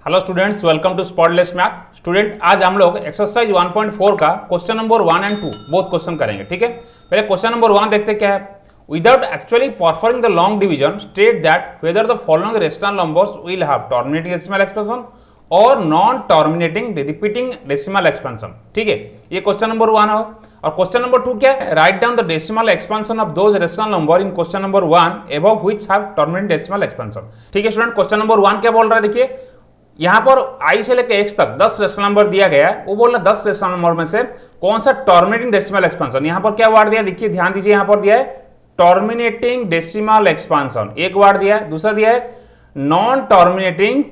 Hello students, welcome to spotless math. Student, आज हम लोग एक्सरसाइज 1.4 का question number 1 and 2 both question करेंगे। ठीक है, पहले क्वेश्चन नंबर 1 देखते क्या है। Without actually performing the long division state that whether the following rational numbers will have terminating decimal expansion और non terminating repeating decimal expansion. ठीक है, ये क्वेश्चन नंबर 1 है। और क्वेश्चन नंबर 2 क्या है, write down the decimal expansion of those rational number in question number 1 above which have terminating decimal expansion. ठीक है स्टूडेंट, क्वेश्चन नंबर 1 क्या बोल रहा है, देखिए यहां पर i से लेकर x तक 10 रेशनल नंबर दिया गया है। वो बोल रहा है 10 रेशनल नंबर में से कौन सा टर्मिनेटिंग डेसिमल एक्सपेंशन। यहां पर क्या वर्ड दिया, देखिए ध्यान दीजिए, यहां पर दिया है टर्मिनेटिंग डेसिमल एक्सपेंशन, एक वर्ड दिया है। दूसरा दिया है नॉन टर्मिनेटिंग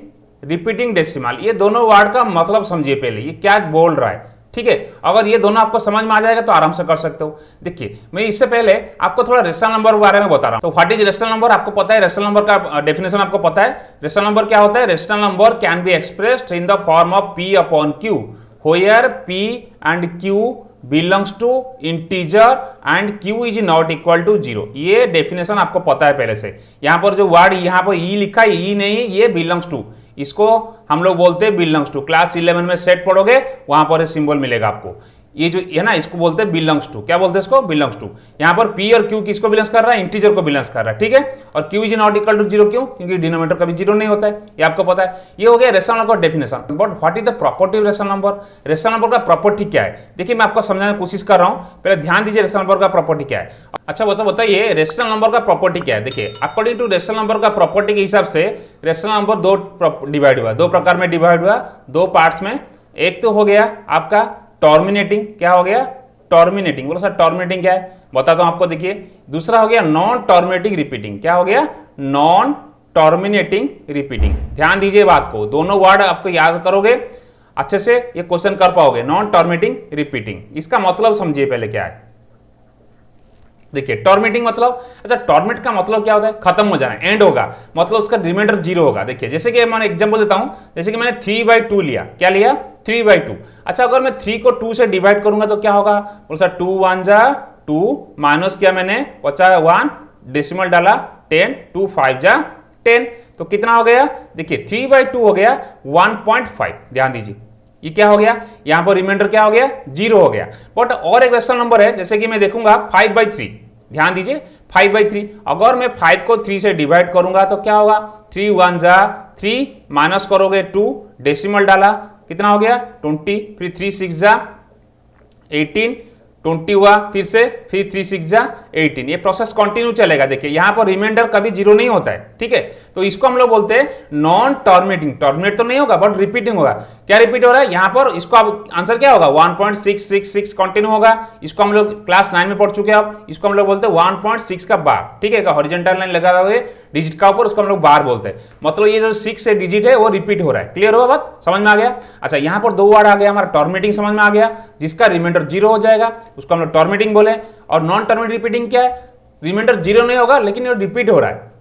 रिपीटिंग डेसिमल। ये दोनों वर्ड का मतलब समझिए पहले, ये क्या बोल रहा है। ठीक है, अगर ये दोनों आपको समझ में आ जाएगा तो आराम से कर सकते हो। देखिए मैं इससे पहले आपको थोड़ा रेशनल नंबर के बारे में बता रहा हूं। तो व्हाट इज रेशनल नंबर आपको पता है, रेशनल नंबर का डेफिनेशन आपको पता है। रेशनल नंबर क्या होता है, rational number can be expressed in the form of p upon q where p and q belongs to integer and q is not equal to 0। ये डेफिनेशन आपको पता है पहले से। यहां पर जो वर्ड यहां पर e लिखा है, e नहीं, ये बिलोंग्स टू, इसको हम लोग बोलते हैं बिलोंग्स टू। क्लास 11 में सेट पढ़ोगे वहां पर सिंबल मिलेगा आपको, ये जो है ना, इसको बोलते हैं बिलोंग्स टू। क्या बोलते हैं इसको, बिलोंग्स टू। यहां पर p और q किसको बिलोंग्स कर रहा है, इंटीजर को बिलोंग्स कर रहा है। ठीक है, और q is not equal to 0 क्यों, क्योंकि डिनोमिनेटर कभी 0 नहीं होता है, ये आपको पता है। ये हो गया rational number definition. But what is the property of rational number. Rational number का प्रॉपर्टी क्या है, देखिए मैं आपको समझाने की कोशिश कर रहा हूं, पहले ध्यान दीजिए रेशनल नंबर का प्रॉपर्टी क्या है। अच्छा बताइए रेशनल नंबर का प्रॉपर्टी क्या है। देखिए अकॉर्डिंग टू रेशनल नंबर का प्रॉपर्टी के हिसाब से रेशनल नंबर दो डिवाइड हुआ, दो प्रकार में डिवाइड हुआ, दो पार्ट्स में। एक तो हो गया आपका टर्मिनेटिंग, क्या हो गया, टर्मिनेटिंग। बोलो सर टर्मिनेटिंग क्या है, बताता हूं आपको। देखिए दूसरा हो गया नॉन टर्मिनेटिंग रिपीटिंग। क्या हो गया, नॉन टर्मिनेटिंग रिपीटिंग। ध्यान दीजिए बात को, दोनों वर्ड आपको याद करोगे अच्छे से ये क्वेश्चन कर पाओगे। नॉन टर्मिनेटिंग रिपीटिंग, इसका मतलब समझिए पहले क्या है। देखिए टर्मिनेटिंग मतलब, अच्छा टर्मिनेट का मतलब क्या होता है, खत्म हो जाना, एंड होगा, मतलब उसका रिमाइंडर 0 होगा। देखिए जैसे कि मैं एग्जांपल देता हूं, जैसे कि मैंने 3/2 लिया, क्या लिया, 3/2। अच्छा अगर मैं 3 को 2 से डिवाइड करूंगा तो क्या होगा, बोल सर 2 1 जा 2 माइनस किया मैंने 1 डेसिमल डाला 10, 2 5 जा 10, तो कितना हो गया, देखिए 3/2 हो गया 1.5। ध्यान दीजिए ये क्या हो गया, यहां पर रिमाइंडर क्या हो गया, 0 हो गया। बट और एक रेशनल नंबर है, जैसे कि मैं देखूंगा 5/3। ध्यान दीजिए 5/3, अगर मैं 5 को 3 से डिवाइड करूंगा तो क्या होगा, 3 1 जा 3 माइनस करोगे 2 डेसिमल डाला, कितना हो गया 20, फिर 3 6 जा 18, 20 हुआ, फिर से फिर 3 6 जा 18। ये प्रोसेस कंटिन्यू चलेगा। देखिए यहां पर रिमाइंडर कभी 0 नहीं होता है। ठीक है, तो इसको हम लोग बोलते हैं नॉन टर्मिनेटिंग। टर्मिनेट तो नहीं होगा बट रिपीटिंग होगा। क्या रिपीट हो रहा है यहां पर, इसको अब आंसर क्या होगा, 1.666 कंटिन्यू होगा। इसको हम लोग क्लास 9 में पढ़ चुके हैं। अब इसको हम लोग बोलते हैं 1.6 का बार। ठीक है, हॉरिजॉन्टल लाइन लगा दोगे डिजिट का ऊपर, उसको हम लोग बार बोलते हैं। मतलब ये जो 6 से डिजिट है वो रिपीट हो रहा है। क्लियर होगा बात, समझ में आ गया। अच्छा यहां पर दो वर्ड आ गया हमारा, टर्मिनेटिंग समझ में आ गया, जिसका रिमाइंडर 0 हो जाएगा उसको हम लोग टर्मिनेटिंग बोले। और नॉन टर्मिनेटिंग रिपीटिंग क्या है, रिमाइंडर 0 नहीं होगा लेकिन ये रिपीट हो रहा है,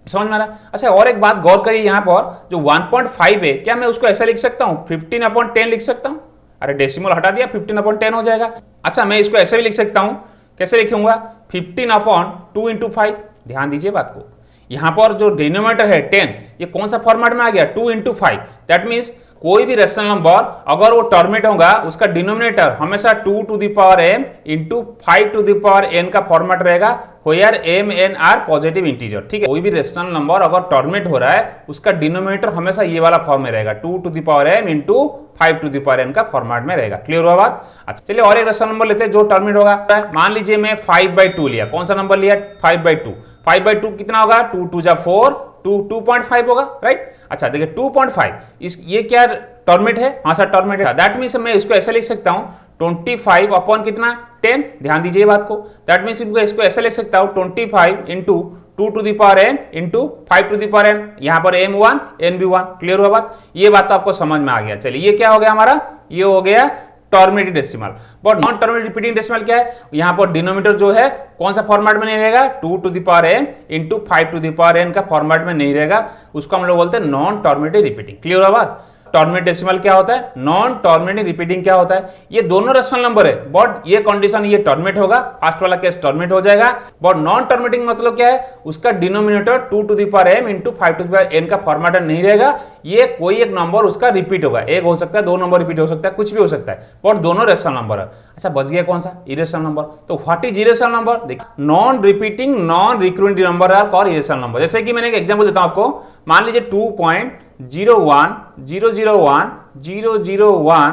समझ में आ रहा है। अच्छा और एक बात गौर करिए, यहां पर जो 1.5 है, क्या मैं उसको ऐसा लिख सकता हूं 15/10 लिख सकता हूं। अरे डेसिमल हटा दिया 15/10 हो जाएगा। अच्छा मैं इसको ऐसे भी लिख सकता हूं, कैसे लिखूंगा, 15/2 × 5। ध्यान दीजिए बात को, यहां पर जो डिनोमिनेटर है 10, ये कौन सा फॉर्मेट में आ गया, 2 × 5। दैट मीन्स कोई भी रेशनल नंबर अगर वो टर्मिनेट होगा उसका डिनोमिनेटर हमेशा 2 to the power m into 5 to the power n का फॉर्मेट रहेगा, where m n are positive integer. ठीक है, कोई भी रेशनल नंबर अगर टर्मिनेट हो रहा है उसका डिनोमिनेटर हमेशा ये वाला फॉर्म में रहेगा, 2 to the power m into 5 to the power n का फॉर्मेट में रहेगा। क्लियर हुआ बात। अच्छा चलिए और एक रेशनल नंबर लेते हैं जो टर्मिनेट होगा। मान लीजिए मैं 5/2 लिया, कौन सा नंबर लिया, 5/2। 5/2 कितना होगा, 2 2 जा 4, 2.5 होगा, राइट। अच्छा देखिए 2.5 इस ये क्या टर्मिनेट है, हाँ सर टर्मिनेट है। दैट मीन्स मैं इसको ऐसे लिख सकता हूं 25 अपॉन कितना 10। ध्यान दीजिए बात को, दैट मीन्स इसको ऐसे लिख सकता हूं 25 into 2 to the power m into 5 to the power n, यहां पर m1 n भी 1। क्लियर हुआ बात, ये बात तो आपको समझ में आ गया। चलिए ये क्या हो गया हमारा, ये हो गया terminating decimal. But non terminating repeating decimal क्या है, यहां पर डिनोमिनेटर जो है कौन सा फॉर्मेट में नहीं रहेगा, 2 to the power m into 5 to the power n का फॉर्मेट में नहीं रहेगा, उसको हम लोग बोलते हैं नॉन टर्मिनेटिंग रिपीटिंग। क्लियर हुआ बात। टर्मिनेट डेसिमल क्या होता है, नॉन टर्मिनेटिंग रिपीटिंग क्या होता है। ये दोनों रेशनल नंबर है, बट ये कंडीशन ये टर्मिनेट होगा, फर्स्ट वाला केस टर्मिनेट हो जाएगा। बट नॉन टर्मिनेटिंग मतलब क्या है, उसका denominator 2 to the power m into 5 to the power n का फॉर्मेट नहीं रहेगा। ये कोई एक नंबर उसका रिपीट होगा, एक हो सकता है, दो नंबर रिपीट हो सकता है, कुछ भी हो सकता है, बट दोनों रेशनल नंबर है। अच्छा बच गया कौन सा, इरेशनल नंबर। तो व्हाट इज इरेशनल नंबर, देखिए non repeating non recurrent number are called irrational number. जैसे कि मैंने एक एग्जांपल देता हूं आपको, मान लीजिए 2.01001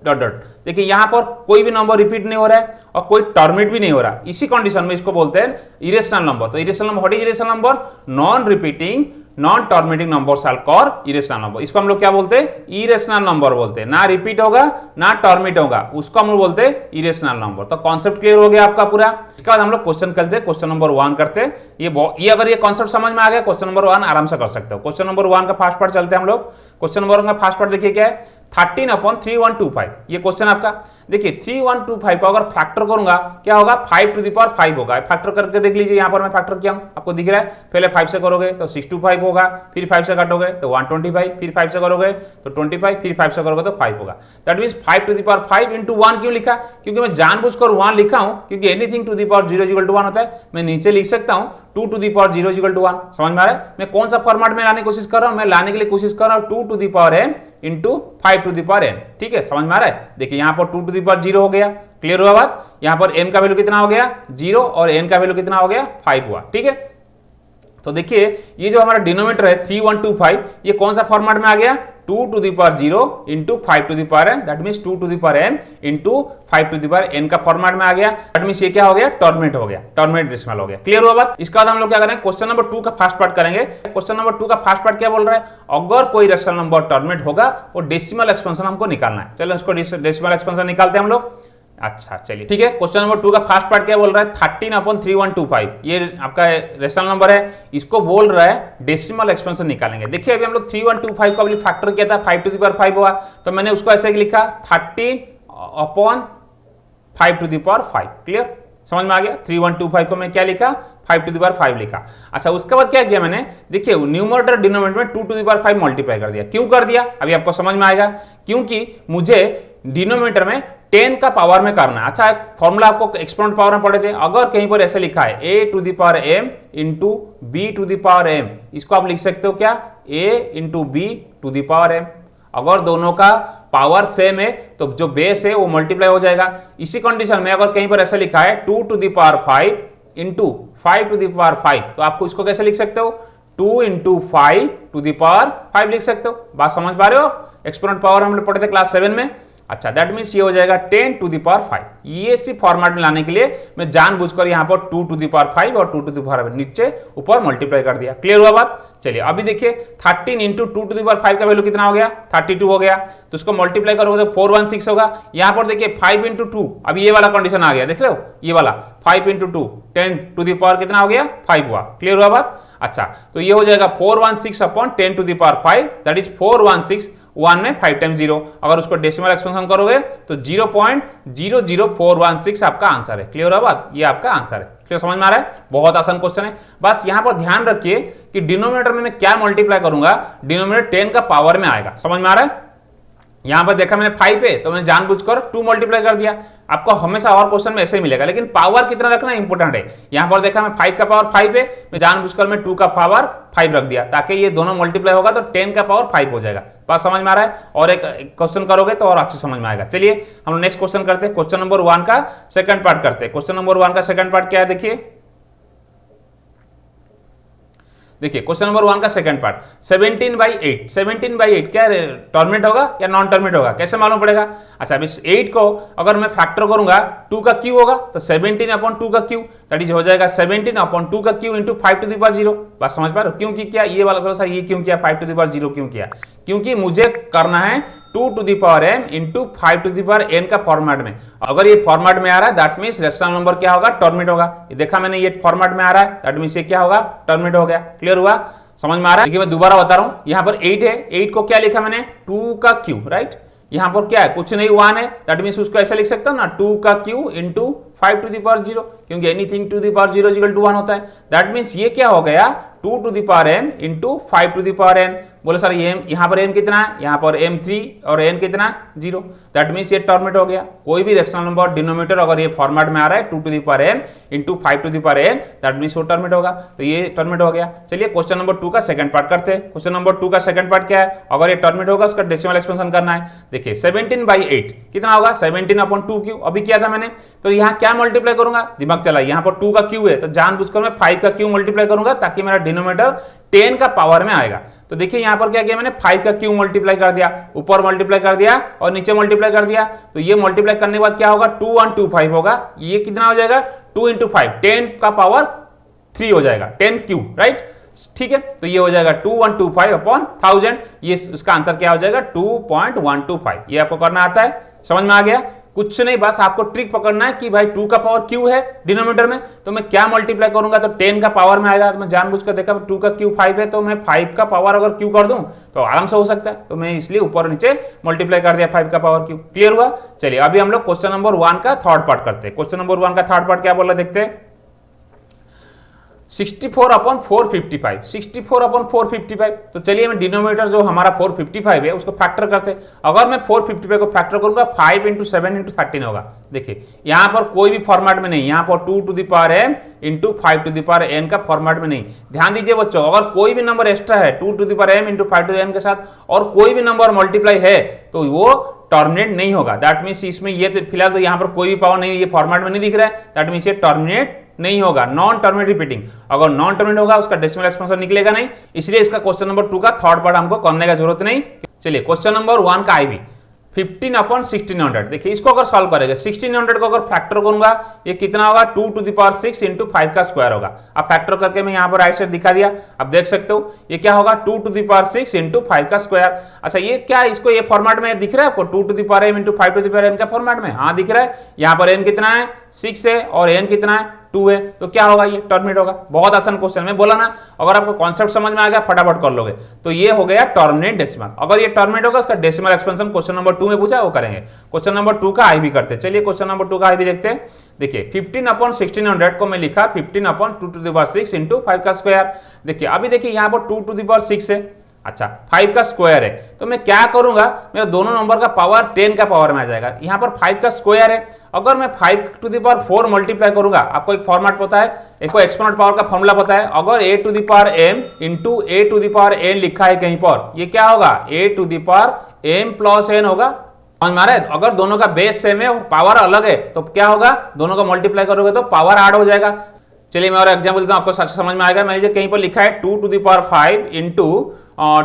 डॉट डॉट। देखिए यहां पर कोई भी नंबर रिपीट नहीं हो रहा है और कोई टर्मिनेट भी नहीं हो रहा, इसी कंडीशन में इसको बोलते हैं इरेशनल नंबर। तो irrational number, what is irrational number, non repeating non terminating number are called irrational number. इसको हम लोग क्या बोलते हैं, इरेशनल नंबर बोलते हैं, ना रिपीट होगा ना टर्मिनेट होगा, उसको हम लोग बोलते हैं इरेशनल नंबर। तो कॉन्सेप्ट क्लियर हो गया आपका पूरा। इसके बाद हम लोग क्वेश्चन करते हैं, क्वेश्चन नंबर 1 करते हैं। ये अगर ये कॉन्सेप्ट समझ में आ गया, क्वेश्चन नंबर 1 आराम से कर सकते हो। क्वेश्चन नंबर 1 का फास्ट पार्ट चलते हैं हम लोग। क्वेश्चन नंबर 1 का फास्ट पार्ट देखिए क्या है, 13/3125। ये क्वेश्चन आपका, देखिए 3125 को अगर फैक्टर करूंगा क्या होगा, 5 टू द पावर 5 होगा। फैक्टर करके देख लीजिए, यहां पर मैं फैक्टर किया हूं, आपको दिख रहा है। पहले 5 से करोगे तो 625 होगा, फिर 5 से काटोगे तो 125, फिर 5 से करोगे तो 25, फिर 5 से करोगे तो 5 होगा। That means 5 to the power 5 into 1 क्यों लिखा, क्योंकि मैं जानबूझकर 1 लिखा हूं, क्योंकि anything to the power 0 equal to 1 होता है। मैं नीचे लिख सकता हूं 2 to the power 0 equal to 1। समझ में आ रहा है मैं कौन सा फॉर्मेट में लाने की कोशिश कर रहा हूं, मैं लाने के लिए कोशिश कर रहा हूं 2 to the power m into 5 to the power n। ठीक है, समझ में आ रहा है। देखिए यहां पर 2 टू द पावर 0 हो गया, क्लियर हुआ बात। यहां पर m का वैल्यू कितना हो गया 0 और n का वैल्यू कितना हो गया 5 हुआ। ठीक है, तो देखिए ये जो हमारा डिनोमिनेटर है 3125, ये कौन सा फॉर्मेट में आ गया, 2 to the power 0 into 5 to the power n, that means 2 to the power m into 5 to the power n का फॉर्मेट में आ गया। दैट मींस ये क्या हो गया, टर्मिनेट हो गया, टर्मिनेट डेसिमल हो गया। क्लियर हुआ बात। इसके बाद हम लोग क्या करेंगे, क्वेश्चन नंबर 2 का फास्ट पार्ट करेंगे। क्वेश्चन नंबर 2 का फास्ट पार्ट क्या बोल रहा है, अगर कोई रेशनल नंबर टर्मिनेट होगा वो डेसिमल एक्सपेंशन हमको निकालना है। चलो इसको डेसिमल एक्सपेंशन निकालते हैं हम लोग। अच्छा चलिए ठीक है, क्वेश्चन नंबर 2 का फास्ट पार्ट क्या बोल रहा है, 13/3125। ये आपका रेशनल नंबर है, इसको बोल रहा है डेसिमल एक्सपेंशन निकालेंगे। देखिए अभी हम लोग 3125 का फैक्टर किया था, 5 टू द पावर 5 हुआ, तो मैंने उसको ऐसे लिखा 13/5 टू द पावर 5। क्लियर, समझ में आ गया। 3125 को मैं क्या लिखा, 5 टू द पावर 5 लिखा। अच्छा उसके बाद क्या किया मैंने, देखिए न्यूमरेटर डिनोमिनेटर में 2 टू द पावर 5 मल्टीप्लाई कर दिया। क्यों कर दिया अभी आपको समझ में आएगा, क्योंकि मुझे डिनोमिनेटर में 10 का पावर में करना है। अच्छा एक फॉर्मूला आपको एक्सपोनेंट पावर में पढ़े थे, अगर कहीं पर ऐसे लिखा है a to the power m into b to the power m, इसको आप लिख सकते हो क्या, a into b to the power m। अगर दोनों का पावर सेम है तो जो बेस है वो मल्टीप्लाई हो जाएगा। इसी कंडीशन में अगर कहीं पर ऐसा लिखा है 2 to the power 5 into 5 to the power 5, तो आपको इसको कैसे लिख सकते हो, 2 इंटू 5 टू द पावर 5 लिख सकते हो। बात समझ पा रहे हो, एक्सपोनेंट पावर हम लोग पढ़े थे क्लास 7 में। अच्छा दैट मींस ये हो जाएगा 10 टू द पावर 5। ये सी फॉर्मेट में लाने के लिए मैं जानबूझकर यहां पर 2 टू द पावर 5 और 2 टू द पावर नीचे ऊपर मल्टीप्लाई कर दिया। क्लियर हुआ बात। चलिए अभी देखिए 13 इंटू 2 टू द पावर 5 का वैल्यू कितना हो गया, 32 हो गया। तो इसको मल्टीप्लाई करोगे तो 416 होगा। यहां पर देखिए 5 इंटू 2, अभी ये वाला कंडीशन आ गया, देख रहे हो ये वाला 5 इंटू 2 10 टू द पावर कितना हो गया 5 हुआ। क्लियर हुआ बात। अच्छा तो ये हो जाएगा 416 upon 10 to the power 5, that is 416 1 में 5 टाइम्स 0। अगर उसको डेसिमल एक्सपेंशन करोगे तो 0.00416 आपका आंसर है। क्लियर है बात, ये आपका आंसर है। क्लियर समझ में आ रहा है, बहुत आसान क्वेश्चन है। बस यहां पर ध्यान रखिए कि डिनोमिनेटर में मैं क्या मल्टीप्लाई करूंगा, डिनोमिनेटर 10 का पावर में आएगा। समझ में आ रहा है। यहां पर देखा मैंने 5 है तो मैंने जानबूझकर 2 मल्टीप्लाई कर दिया। आपको हमेशा और क्वेश्चन में ऐसे ही मिलेगा, लेकिन पावर कितना रखना इंपॉर्टेंट है। यहां पर देखा मैं 5 का पावर 5 है, मैं जानबूझकर मैं 2 का पावर 5 रख दिया ताकि ये दोनों मल्टीप्लाई होगा तो 10 का पावर 5 हो जाएगा। बात समझ में आ रहा है। और एक क्वेश्चन करोगे तो और अच्छे समझ में आएगा। चलिए हम नेक्स्ट क्वेश्चन करते हैं, क्वेश्चन नंबर 1 का सेकंड पार्ट करते हैं। क्वेश्चन नंबर 1 का सेकंड पार्ट क्या है देखिए, देखिए क्वेश्चन नंबर 1 का सेकंड पार्ट 17/8। 17/8 क्या टर्मिनेट होगा या नॉन टर्मिनेट होगा, कैसे मालूम पड़ेगा। अच्छा इस 8 को अगर मैं फैक्टर करूंगा 2 का क्यू होगा तो 17 अपॉन 2 का क्यू, दैट इज हो जाएगा 17 अपॉन 2 का cube into 5 to the power 0। बात समझ पा रहे हो, क्योंकि क्या ये वाला थोड़ा सा ये क्यों किया 5 टू द पावर 0 क्यों किया, क्योंकि मुझे करना है 2 to the power m into 5 to the power n का फॉर्मेट में। अगर ये फॉर्मेट में आ रहा है दैट मींस रेशनल नंबर क्या होगा, टर्मिनेट होगा। ये देखा मैंने ये फॉर्मेट में आ रहा है दैट मींस ये क्या होगा, टर्मिनेट हो गया। क्लियर हुआ, समझ में आ रहा है। देखिए मैं दोबारा बता रहा हूं, यहां पर 8 है, 8 को क्या लिखा मैंने 2 का क्यू, राइट। यहां पर क्या है कुछ नहीं 1 है, दैट मींस उसको ऐसे लिख सकता हूं ना 2 का cube into 5 to the power 0, क्योंकि anything to the power 0 equal to 1 होता है। दैट मींस ये क्या हो गया 2 to the power m into 5 to the power n। बोले सर ये यहाँ पर m कितना है, यहाँ पर m3 और n कितना 0, दैट मीन्स ये टर्मिनेट हो गया। कोई भी रेशनल नंबर डिनोमिनेटर अगर ये फॉर्मेट में आ रहा है 2 to the power m into 5 to the power n, that means वो टर्मिनेट होगा, तो ये टर्मिनेट हो गया। चलिए क्वेश्चन नंबर 2 का सेकंड पार्ट करते हैं। क्वेश्चन नंबर 2 का सेकंड पार्ट क्या है, अगर ये टर्मिनेट होगा उसका डेसिमल एक्सपेंशन करना है। देखिए 17/8 कितना होगा, 17/2 अभी किया था मैंने, तो यहाँ क्या मल्टीप्लाई करूंगा, दिमाग चला, यहाँ पर 2 का क्यू है तो जानबूझकर मैं 5 का क्यू मल्टीप्लाई करूंगा ताकि मेरा डिनोमिनेटर 10 का पावर में आएगा। तो देखिए यहाँ पर क्या किया मैंने, 5 का क्यू मल्टीप्लाई कर दिया, ऊपर मल्टीप्लाई कर दिया और नीचे मल्टीप्लाई कर दिया, तो ये मल्टीप्लाई करने के बाद क्या होगा 2125 होगा, ये कितना हो जाएगा 2 इंटू 5 10 का पावर 3 हो जाएगा, 10 क्यू, राइट, ठीक है। तो ये हो जाएगा 2125 अपॉन 1000, ये उसका आंसर क्या हो जाएगा 2.125। ये आपको करना आता है, समझ में आ गया, कुछ नहीं, बस आपको ट्रिक पकड़ना है कि भाई 2 का पावर क्यू है डिनोमिनेटर में, तो मैं क्या मल्टीप्लाई करूंगा तो 10 का पावर में आएगा। तो मैं जानबूझकर देखा 2 का क्यू 5 है, तो मैं 5 का पावर अगर क्यू कर दूं तो आराम से हो सकता है, तो मैं इसलिए ऊपर नीचे मल्टीप्लाई कर दिया 5 का पावर क्यू। क्लियर हुआ। चलिए अभी हम लोग क्वेश्चन नंबर 1 का थर्ड पार्ट करते हैं। क्वेश्चन नंबर 1 का थर्ड पार्ट क्या बोला देखते हैं, 64/455, 64/455। तो चलिए मैं डिनोमिनेटर जो हमारा 455 है उसको फैक्टर करते हैं। अगर मैं 455 को फैक्टर करूंगा 5 इंटू 7 इंटू 13 होगा। देखिए यहां पर कोई भी फॉर्मेट में नहीं, यहां पर 2 to the power m into 5 to the power n का फॉर्मेट में नहीं। ध्यान दीजिए बच्चों, अगर कोई भी नंबर एक्स्ट्रा है 2 to the power m into 5 to the n के साथ और कोई भी नंबर मल्टीप्लाई है तो वो टर्मिनेट नहीं होगा। दैट मीन्स इसमें ये तो फिलहाल तो यहाँ पर कोई भी पावर नहीं, ये फॉर्मेट में नहीं दिख रहा है, दैट मीन्स ये टर्मिनेट नहीं होगा, नॉन टर्मिनेट रिपीटिंग। अगर नॉन टर्मिनेट होगा उसका डेसिमल एक्सपेंशन निकलेगा नहीं, इसलिए इसका क्वेश्चन नंबर 2 का थर्ड पार्ट हमको करने का जरूरत नहीं। चलिए क्वेश्चन नंबर 1 का आईवी 15/1600। देखिए इसको अगर सॉल्व करेंगे 1600 को अगर फैक्टर करूंगा ये कितना होगा 2 टू द पावर 6 इंटू 5 का स्क्वायर होगा। अब फैक्टर करके मैं यहाँ पर राइट साइड दिखा दिया, अब देख सकते हो ये क्या होगा 2 टू द पावर 6 इंटू 5 का स्क्वायर। अच्छा ये क्या, इसको ये फॉर्मेट में दिख रहा है आपको 2 to the power m into 5 to the power n का फॉर्मेट में, हाँ दिख रहा है। यहाँ पर n कितना है 6 है और n कितना है 2 है, तो क्या होगा ये टर्मिनेट होगा। बहुत आसान क्वेश्चन, मैं बोला ना अगर आपको कॉन्सेप्ट समझ में आ गया फटाफट कर लोगे। तो ये हो गया टर्मिनेट डेसिमल। अगर ये टर्मिनेट होगा उसका डेसिमल एक्सपेंशन क्वेश्चन नंबर 2 में पूछा वो करेंगे। क्वेश्चन नंबर 2 का आईवी करते हैं। चलिए क्वेश्चन नंबर 2 का आईवी देखते हैं। देखिए 15/1600 को मैं लिखा 15/2 टू द पावर 6 इंटू 5 का स्क्वायर। देखिए अभी देखिए यहाँ पर 2 टू द पावर 6 है, अच्छा 5 का स्क्वायर है, तो मैं क्या करूंगा मेरा दोनों नंबर का पावर 10 का पावर में आ जाएगा। यहाँ पर 5 का स्क्वायर है, अगर मैं 5 टू द पावर 4 मल्टीप्लाई करूंगा, आपको एक फॉर्मेट पता है, एक एक्सपोनेंट पावर का फॉर्मूला पता है, अगर a to the power m into a to the power n लिखा है कहीं पर, ये क्या होगा a to the power m plus n होगा। समझ में आ रहा है। अगर दोनों का बेस सेम है पावर अलग है तो क्या होगा, दोनों का मल्टीप्लाई करोगे तो पावर ऐड हो जाएगा। चलिए मैं और एग्जाम्पल देता हूं, आपको अच्छा समझ में आएगा। मान लीजिए कहीं पर लिखा है 2 to the power 5 into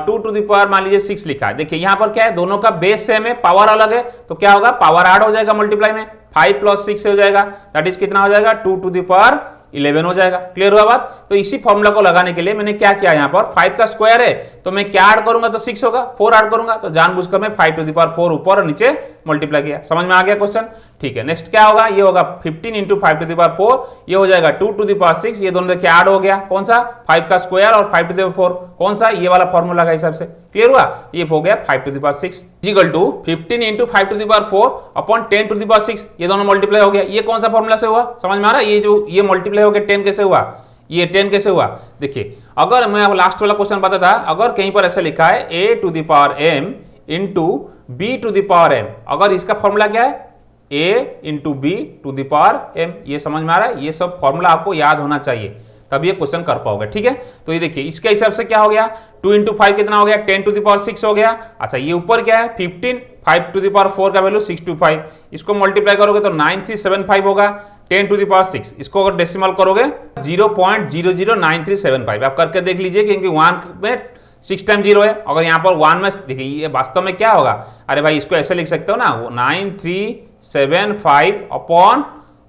2 to the power मान लीजिए 6 लिखा है। देखिए यहाँ पर क्या है, दोनों का बेस सेम है पावर अलग है, तो क्या होगा पावर ऐड हो जाएगा मल्टीप्लाई में, 5 प्लस 6 से हो जाएगा, दैट इज कितना हो जाएगा 2 टू द पावर 11 हो जाएगा। क्लियर हुआ बात। तो इसी फॉर्मूला को लगाने के लिए मैंने क्या किया, यहाँ पर 5 का स्क्वायर है तो मैं क्या ऐड करूंगा तो 6 होगा, 4 ऐड करूंगा, तो जानबूझकर मैं 5 टू द पावर 4 ऊपर और नीचे मल्टीप्लाई किया। समझ में आ गया क्वेश्चन, ठीक है। नेक्स्ट क्या होगा, ये होगा 15 इंटू 5 टू द पावर 4, ये हो जाएगा 2 टू द पावर 6, ये दोनों देखिए ऐड हो गया, कौन सा 5 का स्क्वायर और 5 टू द पावर 4, कौन सा ये वाला फॉर्मूला का हिसाब से। क्लियर हुआ, ये हो गया 5 to the power 6 equal to 15 into 5 to the power 4 upon 10 to the power 6, ये दोनों मल्टीप्लाई हो गया। ये कौन सा फॉर्मूला से हुआ, समझ में आ रहा है, ये जो ये मल्टीप्लाई हो गया 10 कैसे हुआ, ये 10 कैसे हुआ। देखिए अगर मैं अब लास्ट वाला क्वेश्चन पता था, अगर कहीं पर ऐसे लिखा है a to the power m into b to the power m, अगर इसका फॉर्मूला क्या है a into b to the power m, ये समझ में आ रहा है। ये सब फॉर्मूला आपको याद होना चाहिए तब ये क्वेश्चन कर पाओगे, ठीक है। तो ये देखिए इसके हिसाब से क्या हो गया 2 इंटू 5 कितना हो गया 10 टू द पावर 6 हो गया। अच्छा ये ऊपर क्या है 15, 5 टू द पावर 4 का वैल्यू 625, इसको मल्टीप्लाई करोगे तो 9375 होगा 10 टू द पावर 6, इसको अगर डेसिमल करोगे 0.009375। आप करके देख लीजिए क्योंकि 1 में 6 टाइम 0 है, अगर यहाँ पर 1 में देखिए ये वास्तव में क्या होगा, अरे भाई इसको ऐसे लिख सकते हो ना 9375 अपॉन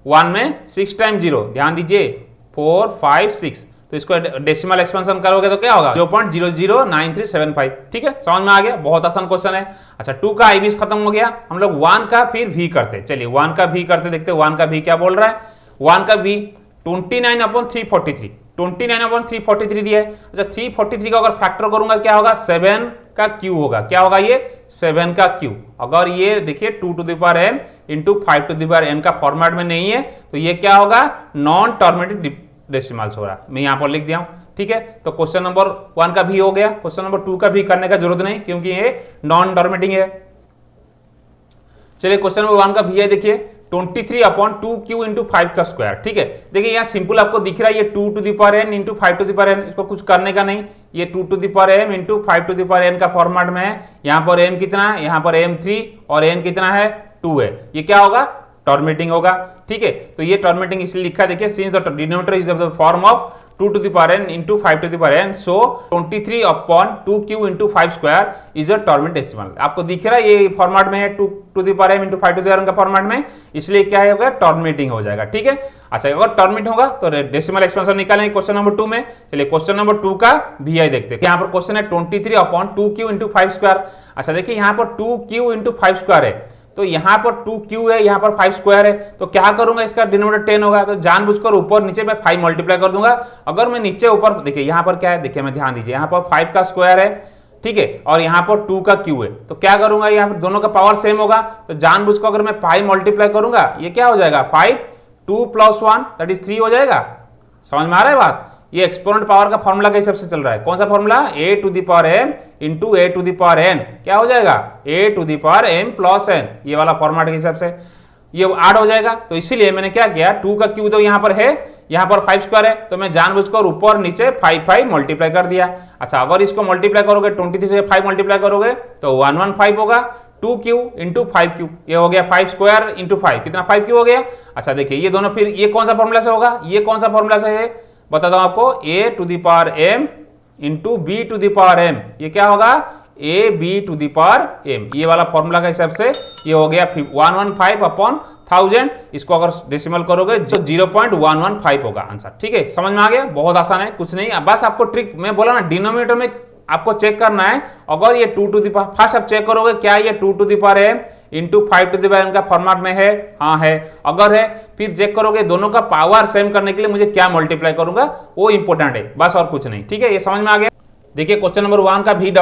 1 में 6 टाइम 0, ध्यान दीजिए 4 5 6, तो इसको डेसिमल एक्सपेंशन करोगे तो क्या होगा 0.009375। ठीक है, समझ में आ गया, बहुत आसान क्वेश्चन है। अच्छा 2 का आईवी खत्म हो गया, हम लोग 1 का फिर वी करते। चलिए 1 का वी करते, देखते 1 का वी क्या बोल रहा है। 1 का वी 29/343, 29/343 दिया है। अच्छा 343 का अगर फैक्टर करूंगा क्या होगा 7 का क्यू होगा, क्या होगा ये 7 का क्यू। अगर ये देखिए 2 to the power m into 5 to the power n का फॉर्मेट में नहीं है तो ये क्या होगा नॉन टर्मिनेटिव डेसिमल्स हो रहा है, मैं यहां पर लिख दिया हूं। ठीक है, तो क्वेश्चन नंबर 1 का भी हो गया। क्वेश्चन नंबर 2 का भी करने का जरूरत नहीं क्योंकि ये नॉन टर्मिनेटिंग है। चलिए क्वेश्चन नंबर 1 का भी है, देखिए 23/2q इंटू 5 का स्क्वायर। ठीक है, देखिए यहाँ सिंपल आपको दिख रहा है ये 2 to the power n into 5 to the power n, इसको कुछ करने का नहीं, ये 2 to the power m into 5 to the power n का फॉर्मेट में है। यहाँ पर m कितना है, यहाँ पर m3 और n कितना है 2 है, ये क्या होगा टर्मिनेटिंग होगा। ठीक है, तो ये टर्मिनेटिंग इसलिए लिखा है, देखिए since the denominator is the form of 2 to the power n into 5 to the power n, so 23/2q into 5 square is a terminate decimal. आपको दिख रहा है ये फॉर्मेट में है 2 to the power m into 5 to the power n का format में, इसलिए क्या होगा टर्मिनेटिंग हो जाएगा। ठीक है, अच्छा अगर टर्मिनेट होगा तो डेसिमल एक्सपेंशन निकालेंगे क्वेश्चन नंबर 2 में। चलिए क्वेश्चन नंबर 2 का VI देखते हैं। यहाँ पर क्वेश्चन है 23/2q into 5 स्क्वायर। अच्छा देखिए यहाँ पर 2q into 5 स्क्वायर है, तो यहाँ पर 2q है, यहाँ पर 5 स्क्वायर है, तो क्या करूंगा इसका डिनोमिनेटर 10 होगा, तो जानबूझकर ऊपर नीचे मैं 5 मल्टीप्लाई कर दूंगा। अगर मैं नीचे ऊपर देखिए यहाँ पर क्या है, देखिए मैं ध्यान दीजिए यहाँ पर 5 का स्क्वायर है, ठीक है, और यहाँ पर 2 का q है, तो क्या करूंगा यहाँ पर दोनों का पावर सेम होगा, तो जानबूझकर अगर मैं 5 मल्टीप्लाई करूंगा ये क्या हो जाएगा 5 2 + 1 दैट इज 3 हो जाएगा। समझ में आ रहा है बात, ये एक्सपोनेंट पावर का फॉर्मूला के हिसाब से चल रहा है। कौन सा formula, a to the power m into a to the power n, क्या हो जाएगा a to the power m plus n, ये वाला फॉर्मेट के हिसाब से ये ऐड हो जाएगा। तो इसीलिए मैंने क्या किया 2 का q तो यहाँ पर है, यहाँ पर 5 स्क्वायर है, तो मैं जानबूझकर ऊपर नीचे 5 मल्टीप्लाई कर दिया। अच्छा अगर इसको मल्टीप्लाई करोगे 23 से 5 मल्टीप्लाई करोगे तो 115 होगा, 2q इंटू 5q, ये हो गया 5 स्क्वायर इंटू 5 कितना 5q हो गया। अच्छा देखिए ये दोनों फिर ये कौन सा फॉर्मूला से होगा, ये कौन सा फॉर्मूला से है बताता हूं आपको, a to the power m into b to the power m, ये क्या होगा a b to the power m, ये वाला फॉर्मूला का हिसाब से ये हो गया 115/1000। इसको अगर डेसिमल करोगे जो 0.115 होगा आंसर। ठीक है, समझ में आ गया, बहुत आसान है, कुछ नहीं, बस आपको ट्रिक मैं बोला ना डिनोमिनेटर में आपको चेक करना है। अगर ये 2 टू द पावर फर्स्ट आप चेक करोगे क्या ये 2 to the power m into 5 to the power n का फॉर्मेट में है, हाँ है, अगर है फिर चेक करोगे दोनों का पावर सेम करने के लिए मुझे क्या मल्टीप्लाई करूंगा वो इंपॉर्टेंट है, बस और कुछ नहीं। ठीक है, ये समझ में आ गया। देखिए क्वेश्चन नंबर 1 का VII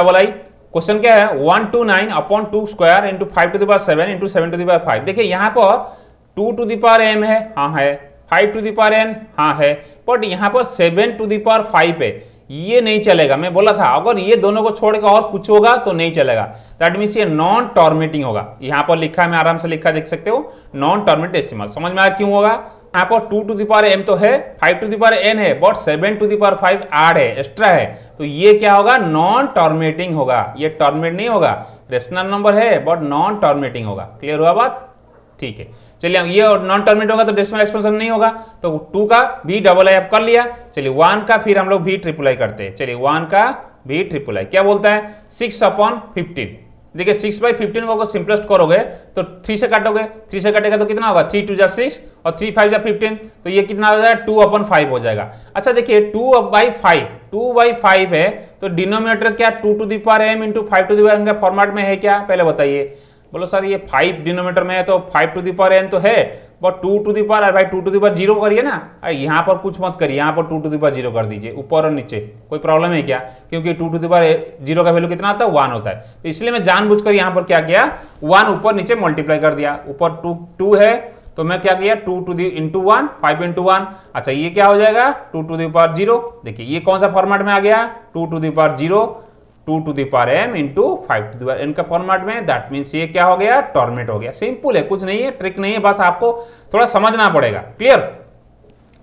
क्वेश्चन क्या है 129/2 square into 5 to the power 7 into 7 to the power 5। देखिए यहाँ पर 2 टू द पावर m है, हाँ है, 5 टू द पावर n, हाँ है, बट यहाँ पर 7 टू द पावर 5 है, ये नहीं चलेगा। मैं बोला था अगर ये दोनों को छोड़कर और कुछ होगा तो नहीं चलेगा, दैट मींस ये नॉन टर्मिनेटिंग होगा। यहाँ पर लिखा है, मैं आराम से लिखा देख सकते हो, नॉन टर्मिनेट डेसिमल। समझ में आया क्यों होगा, यहाँ पर 2 टू द पावर m तो है, 5 टू द पावर n है, but 7 to the power 5 add है, एक्स्ट्रा है, तो ये क्या होगा नॉन टर्मिनेटिंग होगा, ये टर्मिनेट नहीं होगा, रेशनल नंबर है बट नॉन टर्मिनेटिंग होगा। क्लियर हुआ बात, ठीक है। चलिए ये नॉन टर्मिनेट होगा तो डेसिमल एक्सपेंशन नहीं होगा, तो 2 का VII आप कर लिया। चलिए 1 का फिर हम लोग VII करते हैं। चलिए 1 का VII क्या बोलता है 6/15। देखिए 6/15 को सिंपलेस्ट करोगे तो 3 से काटोगे, 3 से काटेगा तो कितना होगा 3 2 6 और 3 5 15, तो ये कितना हो जाएगा 2/5 हो जाएगा। अच्छा देखिए 2/5 है, तो डिनोमिनेटर क्या 2 to the power m into 5 to the power n का फॉर्मेट में है क्या, पहले बताइए। बोलो सर ये 5 डिनोमिनेटर में है तो 5 टू द पावर n तो है, बट 2 टू द पावर भाई 2 टू द पावर 0 करिए ना, अरे यहाँ पर कुछ मत करिए, यहाँ पर 2 टू द पावर 0 कर दीजिए, ऊपर और नीचे कोई प्रॉब्लम है क्या, क्योंकि 2 टू द पावर 0 का वैल्यू कितना आता है 1 होता है, तो इसलिए मैं जानबूझकर यहाँ पर क्या किया 1 ऊपर नीचे मल्टीप्लाई कर दिया। ऊपर 2 है तो मैं क्या किया 2 टू द इंटू 1 5 इंटू 1। अच्छा ये क्या हो जाएगा 2 टू द पावर 0, देखिए ये कौन सा फॉर्मेट में आ गया 2 to the power 0 2 to the power m into 5 to the power n का फॉर्मेट में, दैट मीन्स ये क्या हो गया टर्मिनेट हो गया। सिंपल है, कुछ नहीं है, ट्रिक नहीं है, बस आपको थोड़ा समझना पड़ेगा। क्लियर,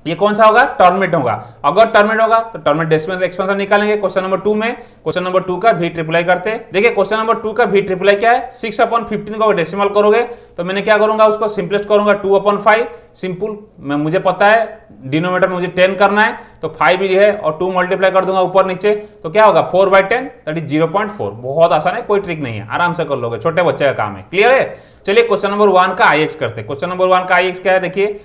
ये कौन सा होगा टर्मिनेट होगा। अगर टर्मिनेट होगा तो टर्मिनेट डेसिमल एक्सपेंशन निकालेंगे क्वेश्चन नंबर 2 में। क्वेश्चन नंबर 2 का VII करते हैं। देखिए क्वेश्चन नंबर 2 का VII क्या है 6/15 को डेसिमल करोगे तो मैंने क्या करूंगा उसको सिंपलेस्ट करूंगा 2/5। सिंपल, मैं मुझे पता है डिनोमिनेटर में मुझे 10 करना है तो 5 ही है और 2 मल्टीप्लाई कर दूंगा ऊपर नीचे, तो क्या होगा 4/10 दैट इज 0.4। बहुत आसान है, कोई ट्रिक नहीं है, आराम से कर लोगे, छोटे बच्चे का काम है। क्लियर है। चलिए क्वेश्चन नंबर 1 का IX करते हैं। क्वेश्चन नंबर 1 का IX क्या है देखिए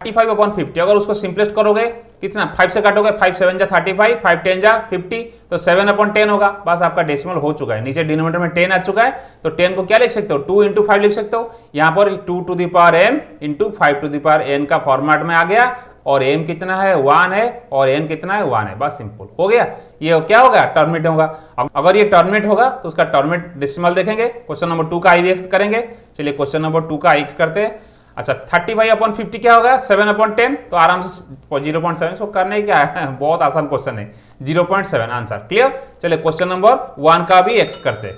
35/50। अगर उसको सिंपलेस्ट करोगे कितना 5 से काटोगे 5 7 जा 35 5 10 जा 50, तो 7/10 होगा। बस आपका डेसिमल हो चुका है, नीचे डिनोमिनेटर में 10 आ चुका है, तो 10 को क्या लिख सकते हो 2 इंटू 5 लिख सकते हो। यहाँ पर 2 to the power m into 5 to the power n का फॉर्मेट में आ गया, और m कितना है 1 है और n कितना है 1 है, बस सिंपल हो गया। ये क्या होगा टर्मिनेट होगा। अगर ये टर्मिनेट होगा तो उसका टर्मिनेट डेसिमल देखेंगे। क्वेश्चन नंबर 2 का IX करेंगे। चलिए क्वेश्चन नंबर 2 का IX करते हैं। अच्छा 35/50 क्या होगा 7/10, तो आराम से 0.7 इसको करने क्या है बहुत आसान क्वेश्चन है, 0.7 आंसर। क्लियर। चलिए क्वेश्चन नंबर 1 का भी एक्स करते हैं।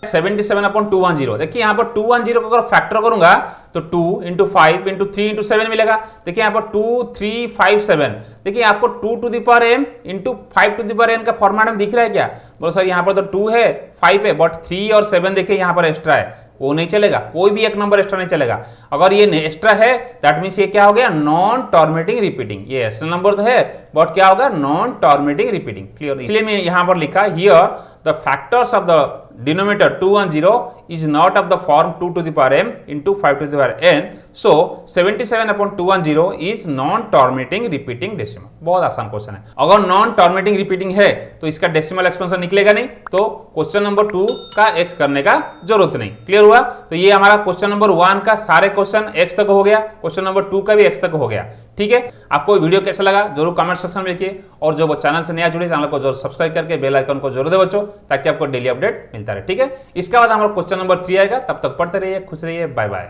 77/210, देखिए यहाँ पर 210 को अगर फैक्टर करूंगा तो 2 × 5 × 3 × 7 मिलेगा। देखिए यहाँ पर 2 3 5 7, देखिए आपको 2 to the power m × 5 to the power n का फॉर्मेट में दिख रहा है क्या? बोलो सर यहाँ पर तो 2 है 5 है, बट 3 और 7 देखिए यहाँ पर एक्स्ट्रा है, वो नहीं चलेगा, कोई भी एक नंबर एक्स्ट्रा नहीं चलेगा। अगर ये एक्स्ट्रा है दैट मींस ये क्या हो गया, नॉन टर्मिनेटिंग रिपीटिंग। ये एक्स्ट्रा नंबर तो है बट क्या होगा, नॉन टर्मिनेटिंग रिपीटिंग। क्लियर। इसलिए मैं यहां पर लिखा here the factors of the denominator 210 is not of the form 2 to the power m into 5 to the power n, so 77/210 is non terminating repeating decimal। बहुत आसान question है। अगर non terminating repeating है तो इसका डेसिमल एक्सपेंशन निकलेगा नहीं, तो क्वेश्चन नंबर 2 का x करने का जरूरत नहीं। क्लियर हुआ। तो ये हमारा क्वेश्चन नंबर 1 का सारे क्वेश्चन x तक हो गया, क्वेश्चन नंबर 2 का भी x तक हो गया। ठीक है। आपको वीडियो कैसा लगा जरूर कमेंट सेक्शन में लिखिए, और जो वो चैनल से नया जुड़े चैनल को जरूर सब्सक्राइब करके बेल आइकन को जरूर दे बच्चों, ताकि आपको डेली अपडेट मिलता रहे। ठीक है। इसके बाद हमारा क्वेश्चन नंबर 3 आएगा, तब तक पढ़ते रहिए, खुश रहिए, बाय बाय।